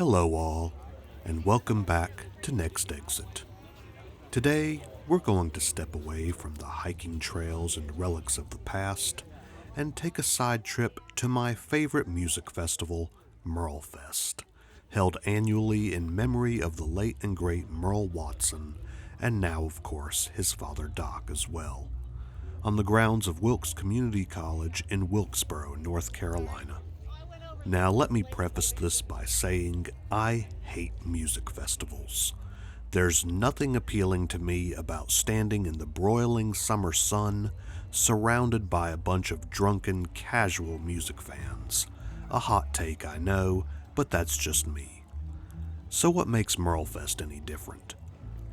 Hello all, and welcome back to Next Exit. Today, we're going to step away from the hiking trails and relics of the past and take a side trip to my favorite music festival, Merlefest, held annually in memory of the late and great Merle Watson, and now, of course, his father Doc as well, on the grounds of Wilkes Community College in Wilkesboro, North Carolina. Now, let me preface this by saying I hate music festivals. There's nothing appealing to me about standing in the broiling summer sun, surrounded by a bunch of drunken, casual music fans. A hot take, I know, but that's just me. So what makes Merlefest any different?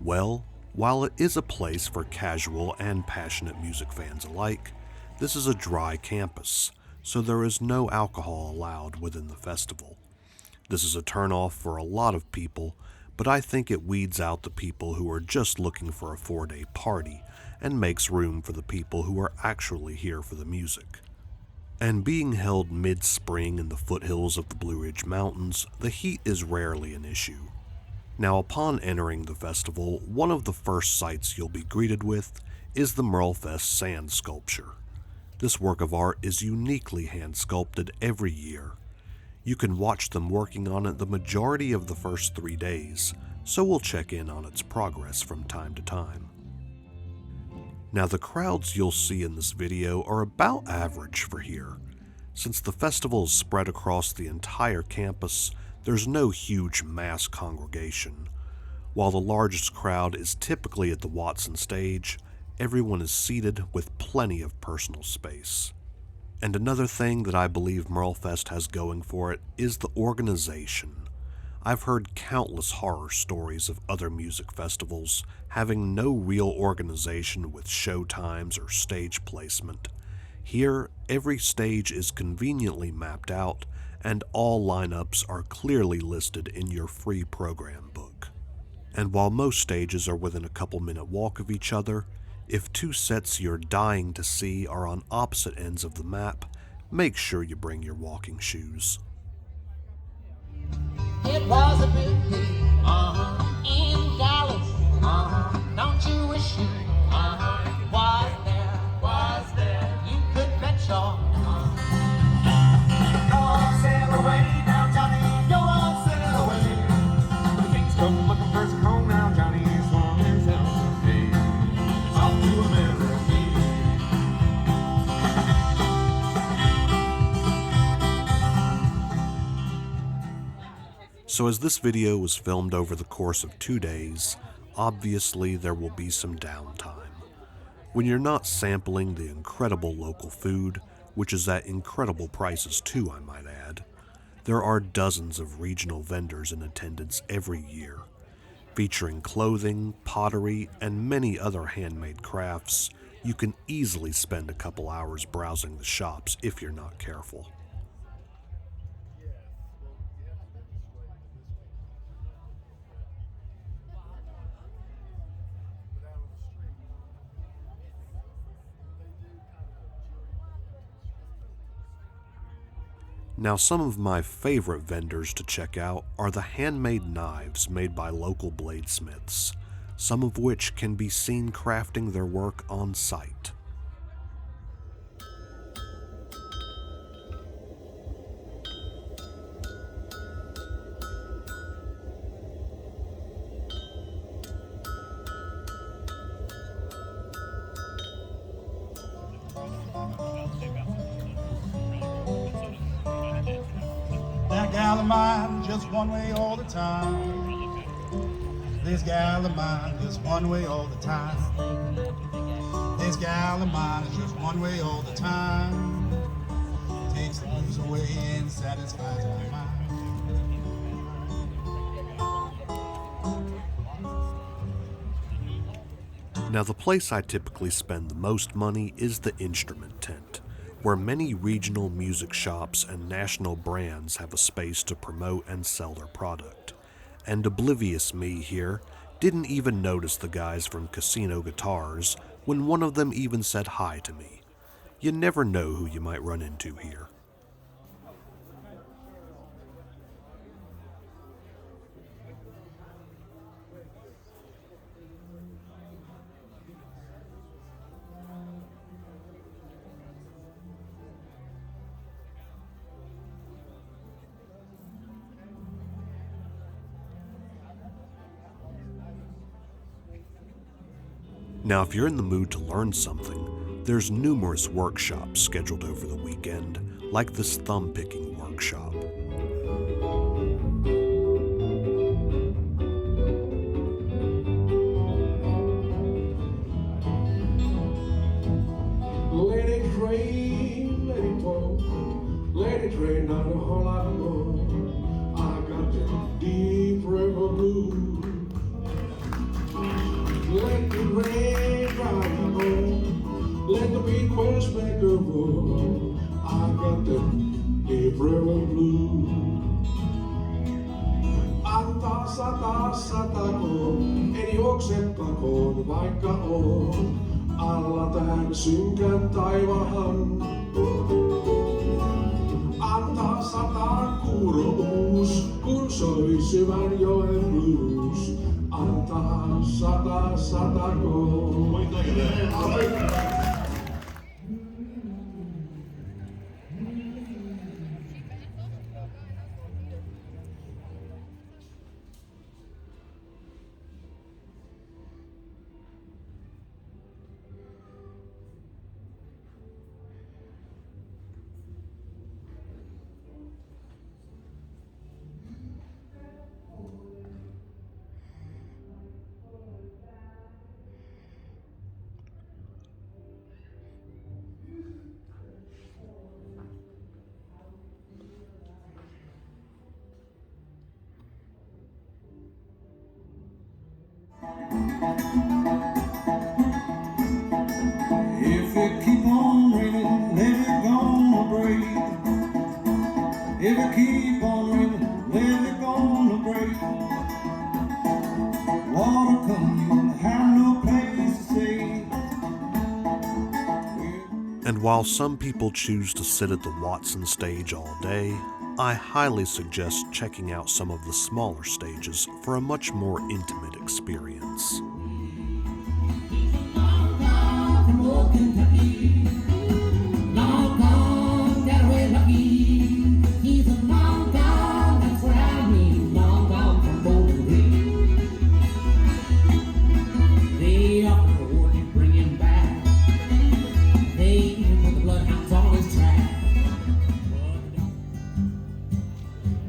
Well, while it is a place for casual and passionate music fans alike, this is a dry campus, so there is no alcohol allowed within the festival. This is a turnoff for a lot of people, but I think it weeds out the people who are just looking for a 4-day party and makes room for the people who are actually here for the music. And being held mid-spring in the foothills of the Blue Ridge Mountains, the heat is rarely an issue. Now, upon entering the festival, one of the first sights you'll be greeted with is the Merlefest sand sculpture. This work of art is uniquely hand-sculpted every year. You can watch them working on it the majority of the first 3 days, so we'll check in on its progress from time to time. Now, the crowds you'll see in this video are about average for here. Since the festival is spread across the entire campus, there's no huge mass congregation. While the largest crowd is typically at the Watson stage, everyone is seated with plenty of personal space. And another thing that I believe Merlefest has going for it is the organization. I've heard countless horror stories of other music festivals having no real organization with show times or stage placement. Here, every stage is conveniently mapped out, and all lineups are clearly listed in your free program book. And while most stages are within a couple-minute walk of each other, if two sets you're dying to see are on opposite ends of the map, make sure you bring your walking shoes. It was a big day, in Dallas, don't you wish you, was there, you could bet your, go on, sail away, now Johnny, go on, sail away, the king's come looking for some home now, Johnny, as long as hell's day, off to America. So as this video was filmed over the course of 2 days, obviously there will be some downtime. When you're not sampling the incredible local food, which is at incredible prices too, I might add, there are dozens of regional vendors in attendance every year, featuring clothing, pottery, and many other handmade crafts. You can easily spend a couple hours browsing the shops if you're not careful. Now, some of my favorite vendors to check out are the handmade knives made by local bladesmiths, some of which can be seen crafting their work on site. That gal of mine just one way all the time. This gal of mine just one way all the time. This gal of mine is just one way all the time. Takes the blues away and satisfies my mind. Now, the place I typically spend the most money is the instrument tent, where many regional music shops and national brands have a space to promote and sell their product. And oblivious me here didn't even notice the guys from Casino Guitars when one of them even said hi to me. You never know who you might run into here. Now, if you're in the mood to learn something, there's numerous workshops scheduled over the weekend, like this thumb-picking workshop. Let it rain, let it pour, let it rain not a whole lot more. I got that deep river blues. Let the rain dry my bones, let the beat quench back the road. I got that deep river blues. Antaa satako, en juoksettakoon vaikka on alla tän synkän taivahan. Antaa sataa kuuruus, kun soi syvän joen blues. Antaa satako. If it keep on raining, let it gonna break. If it keep on raining, let it gonna break. Water come, have no place to stay. And while some people choose to sit at the Watson stage all day, I highly suggest checking out some of the smaller stages for a much more intimate experience.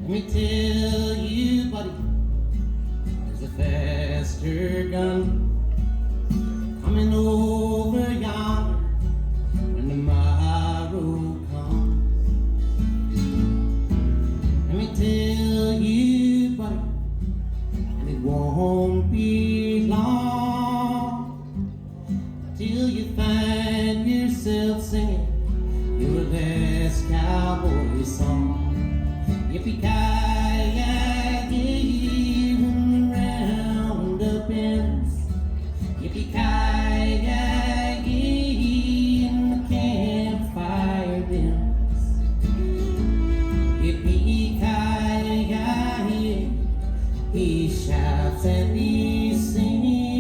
Let me tell you, buddy, there's a faster gun coming over yonder when tomorrow comes. Let me tell you, buddy, and it won't be long till you find yourself singing your last cowboy song. Yippee-ki-yay, when the roundup ends. Yippee-ki-yay, and the campfire bends. Yippee-ki-yay, he shouts and he sings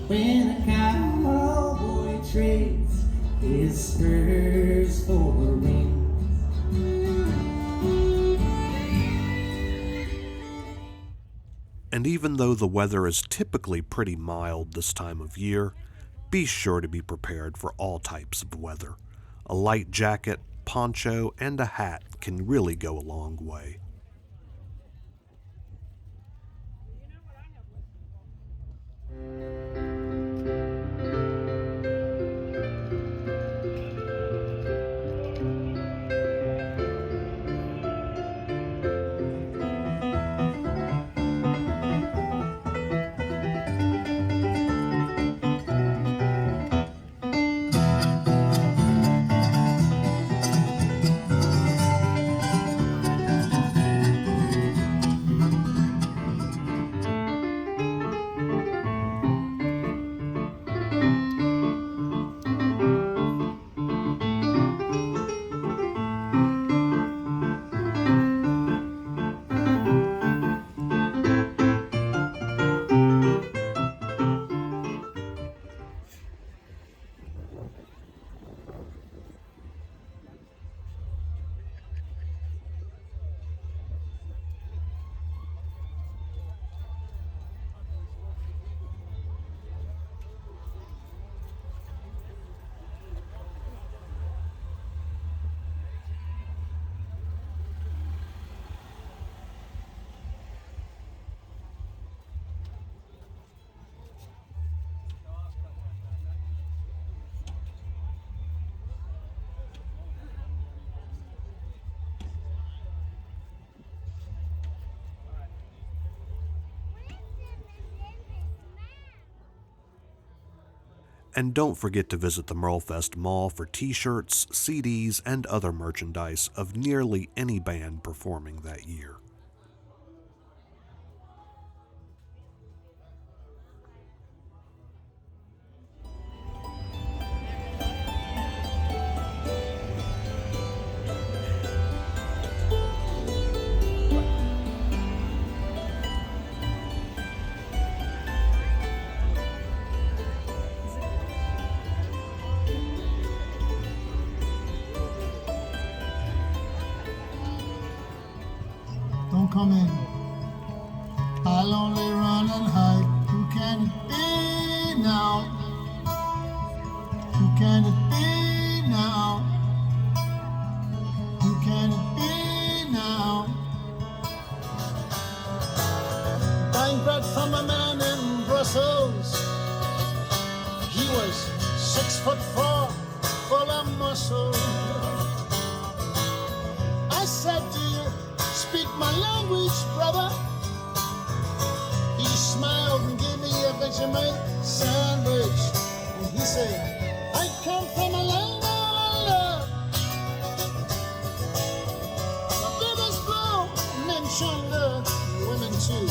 when a cowboy trades his spurs for rings. And even though the weather is typically pretty mild this time of year, be sure to be prepared for all types of weather. A light jacket, poncho, and a hat can really go a long way. And don't forget to visit the Merlefest Mall for t-shirts, CDs, and other merchandise of nearly any band performing that year. Don't come in. I'll only run and hide. Who can it be now? Who can it be now? Who can it be now? Buying bread from a man in Brussels. He was 6'4", full of muscle. I said, do you speak my language, brother? He smiled and gave me a Vegemite sandwich. And he said, I come from a land of love. The biggest blow mentioned the women too.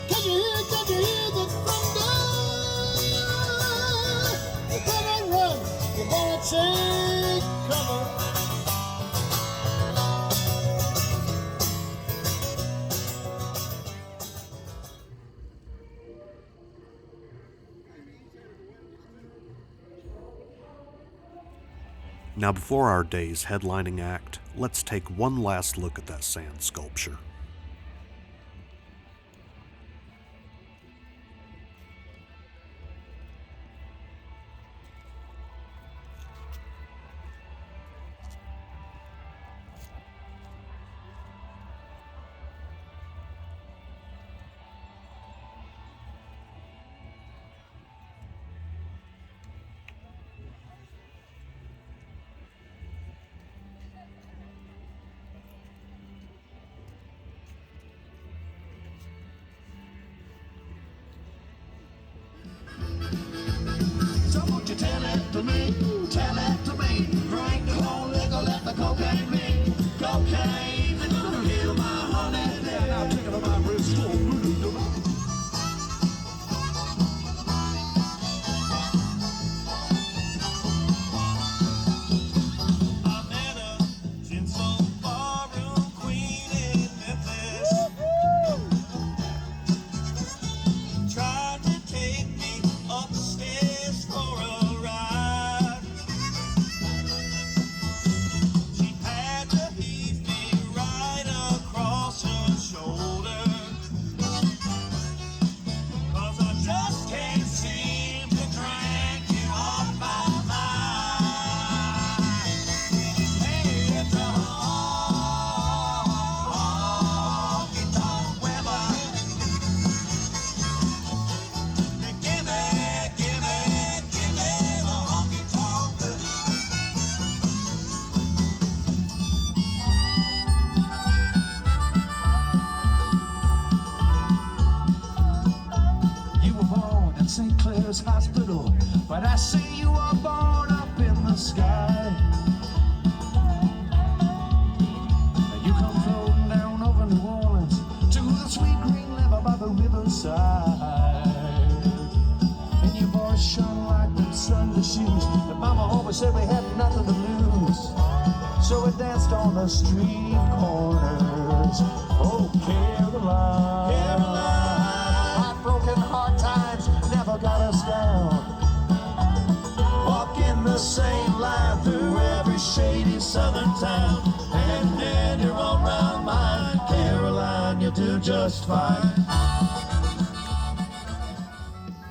Can you hear the thunder? You better run, you better take cover. Now before our day's headlining act, let's take one last look at that sand sculpture. So won't you tell it to me, drink the whole liquor, let the cocaine be. Cocaine, it's gonna kill my honey. Then I'll take it on my wrist. I met a tinsel barroom queen in Memphis. Tried to take me up the stairs for a ride. She had to heave me right across her shoulder. 'Cause I just can't seem to drink you off my mind. Hey, it's a honky-tonk women. Give me the honky-tonk. You were born in St. Clair's Hospital, but I see you are born up in the sky. You come floating down over New Orleans to the sweet green river by the riverside. And your voice shone like them Sunday shoes. The mama always said we had nothing to lose. So we danced on the street corners. Oh, Caroline. Heartbroken hard times never got us down. Walking the same line through every shady southern town. And you're all round mine. Caroline, you do just fine.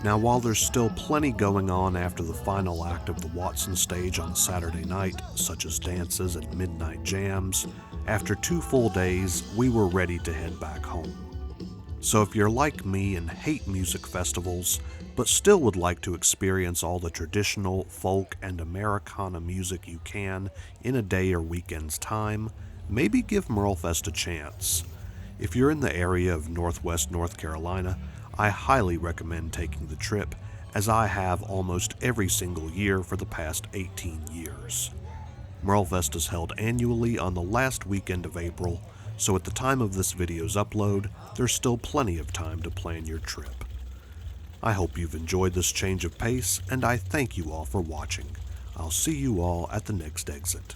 Now while there's still plenty going on after the final act of the Watson stage on Saturday night, such as dances and midnight jams, after 2 full days, we were ready to head back home. So if you're like me and hate music festivals, but still would like to experience all the traditional folk and Americana music you can in a day or weekend's time, maybe give Merlefest a chance. If you're in the area of Northwest North Carolina, I highly recommend taking the trip, as I have almost every single year for the past 18 years. Merlefest is held annually on the last weekend of April, so at the time of this video's upload, there's still plenty of time to plan your trip. I hope you've enjoyed this change of pace, and I thank you all for watching. I'll see you all at the next exit.